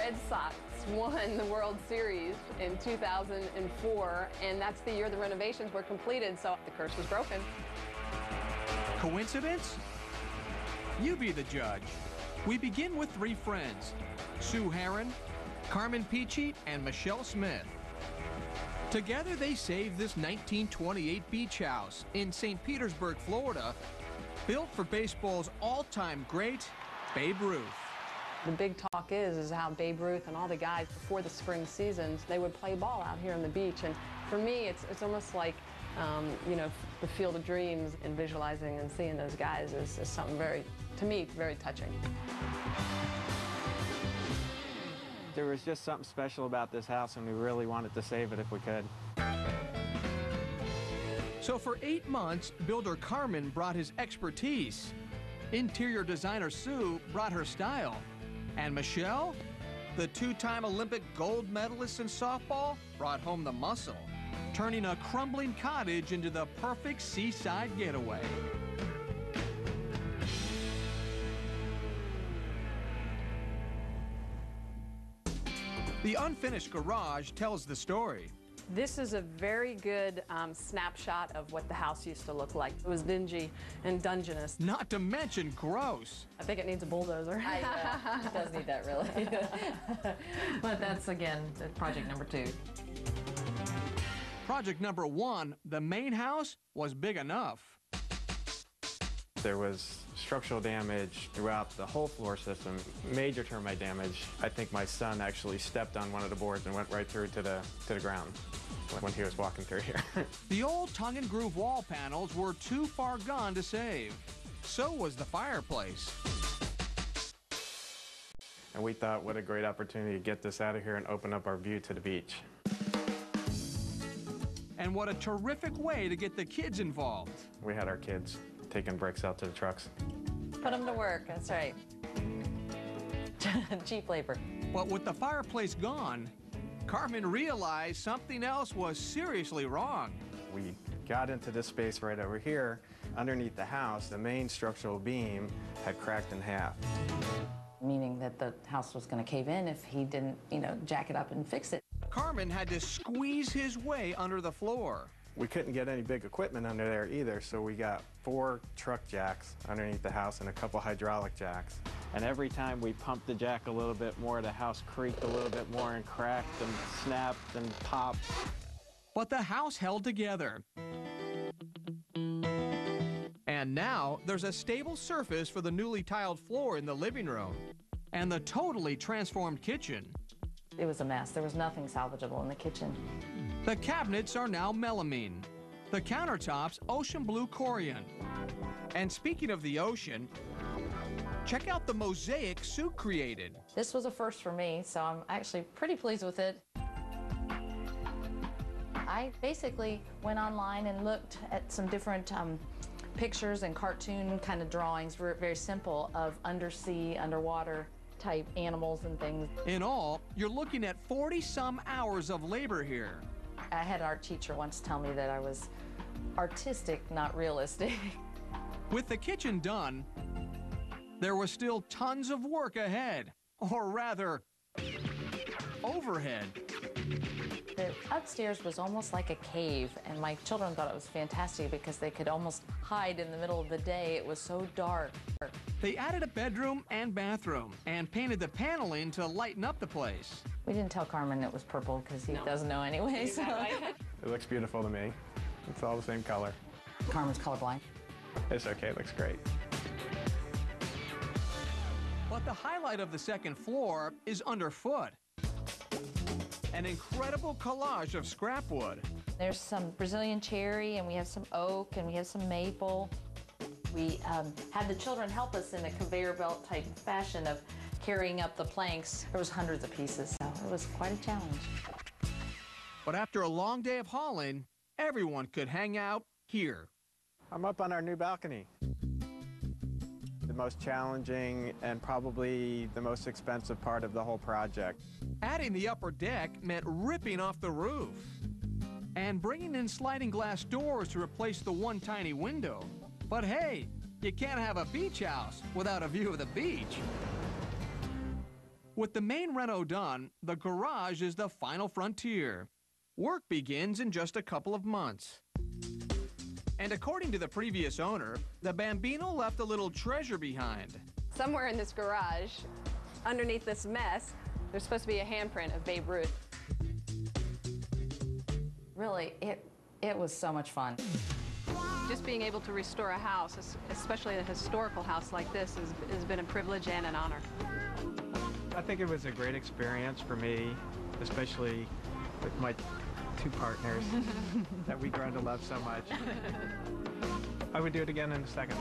Red Sox won the World Series in 2004, and that's the year the renovations were completed, so the curse was broken. Coincidence? You be the judge. We begin with three friends, Sue Herron, Carmen Peachy, and Michele Smith. Together they saved this 1928 beach house in St. Petersburg, Florida, built for baseball's all-time great, Babe Ruth. The big talk is how Babe Ruth and all the guys before the spring seasons, they would play ball out here on the beach. And for me, it's almost like, you know, the Field of Dreams, and visualizing and seeing those guys is something very, to me, very touching. There was just something special about this house, and we really wanted to save it if we could. So for 8 months, builder Carmen brought his expertise. Interior designer Sue brought her style. And Michele, the two-time Olympic gold medalist in softball, brought home the muscle, turning a crumbling cottage into the perfect seaside getaway. The unfinished garage tells the story. This is a very good snapshot of what the house used to look like. It was dingy and dungeness. Not to mention gross. I think it needs a bulldozer. It does need that, really. But that's, again, project number 2. Project number 1, the main house, was big enough. There was structural damage throughout the whole floor system, major termite damage. I think my son actually stepped on one of the boards and went right through to the ground when he was walking through here. The old tongue and groove wall panels were too far gone to save. So was the fireplace. And we thought, what a great opportunity to get this out of here and open up our view to the beach. And what a terrific way to get the kids involved. We had our kids taking bricks out to the trucks. Put them to work, that's right. Cheap labor. But with the fireplace gone, Carmen realized something else was seriously wrong. We got into this space right over here. Underneath the house, the main structural beam had cracked in half. Meaning that the house was going to cave in if he didn't, you know, jack it up and fix it. Carmen had to squeeze his way under the floor. We couldn't get any big equipment under there either, so we got 4 truck jacks underneath the house and a couple hydraulic jacks. And every time we pumped the jack a little bit more, the house creaked a little bit more and cracked and snapped and popped. But the house held together. And now there's a stable surface for the newly tiled floor in the living room and the totally transformed kitchen. It was a mess. There was nothing salvageable in the kitchen. The cabinets are now melamine. The countertops, ocean blue corian. And speaking of the ocean, check out the mosaic Sue created. This was a first for me, so I'm actually pretty pleased with it. I basically went online and looked at some different pictures and cartoon kind of drawings, very simple, of undersea, underwater type animals and things. In all, you're looking at 40-some hours of labor here. I had an art teacher once tell me that I was artistic, not realistic. With the kitchen done, there was still tons of work ahead, or rather, overhead. The upstairs was almost like a cave, and my children thought it was fantastic because they could almost hide in the middle of the day. It was so dark. They added a bedroom and bathroom and painted the paneling to lighten up the place. We didn't tell Carmen it was purple because he doesn't know anyway. So. It looks beautiful to me. It's all the same color. Carmen's colorblind. It's okay, it looks great. But the highlight of the second floor is underfoot. An incredible collage of scrap wood. There's some Brazilian cherry, and we have some oak, and we have some maple. We had the children help us in a conveyor belt type fashion of carrying up the planks. There was hundreds of pieces, so it was quite a challenge. But after a long day of hauling, everyone could hang out here. I'm up on our new balcony. The most challenging and probably the most expensive part of the whole project. Adding the upper deck meant ripping off the roof and bringing in sliding glass doors to replace the one tiny window. But hey, you can't have a beach house without a view of the beach. With the main reno done, the garage is the final frontier. Work begins in just a couple of months. And according to the previous owner, the Bambino left a little treasure behind. Somewhere in this garage, underneath this mess, there's supposed to be a handprint of Babe Ruth. Really, it was so much fun. Just being able to restore a house, especially a historical house like this, has been a privilege and an honor. I think it was a great experience for me, especially with my two partners that we grown to love so much. I would do it again in a second.